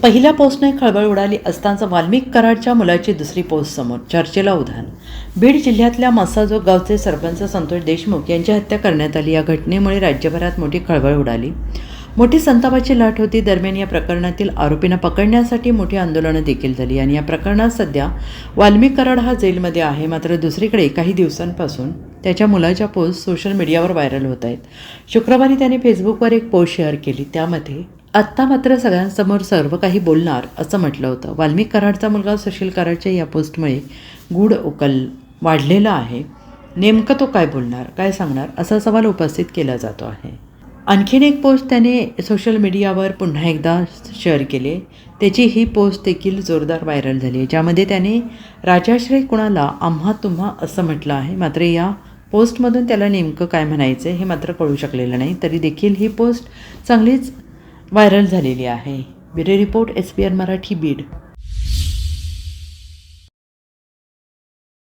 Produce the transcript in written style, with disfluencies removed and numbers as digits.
पहिल्या पोस्टने खळबळ उडाली असताच वाल्मिक कराडच्या मुलाची दुसरी पोस्ट समोर, चर्चेला उधाण. बीड जिल्ह्यातल्या मस्साजोग गावचे सरपंच संतोष देशमुख यांची हत्या करण्यात आली. या घटनेमुळे राज्यभरात मोठी खळबळ उडाली. मोठी संतापाची लाट होती. दरम्यान या प्रकरणातील आरोपींना पकडण्यासाठी मोठी आंदोलनं देखील झाली आणि या प्रकरणात सध्या वाल्मिक कराड हा जेलमध्ये आहे. मात्र दुसरीकडे काही दिवसांपासून त्याच्या मुलाच्या पोस्ट सोशल मीडियावर व्हायरल होत आहेत. शुक्रवारी त्याने फेसबुकवर एक पोस्ट शेअर केली. त्यामध्ये आत्ता मात्र सगळ्यांसमोर सर्व काही बोलणार असं म्हटलं होतं. वाल्मिक कराडचा मुलगा सुशील कराडच्या या पोस्टमुळे गूढ उकल वाढलेला आहे. नेमकं तो काय बोलणार, काय सांगणार असा सवाल उपस्थित केला जातो आहे. आणखीन एक पोस्ट त्याने सोशल मीडियावर पुन्हा एकदा शेअर केली. त्याची ही पोस्ट देखील जोरदार व्हायरल झाली आहे, ज्यामध्ये त्याने राजाश्रय कुणाला आम्हा तुम्हा असं म्हटलं आहे. मात्र या पोस्टमधून त्याला नेमकं काय म्हणायचं हे मात्र कळू शकलेलं नाही. तरी देखील ही पोस्ट चांगलीच व्हायरल झालेली आहे. Bureau report, SPN Marathi, Beed.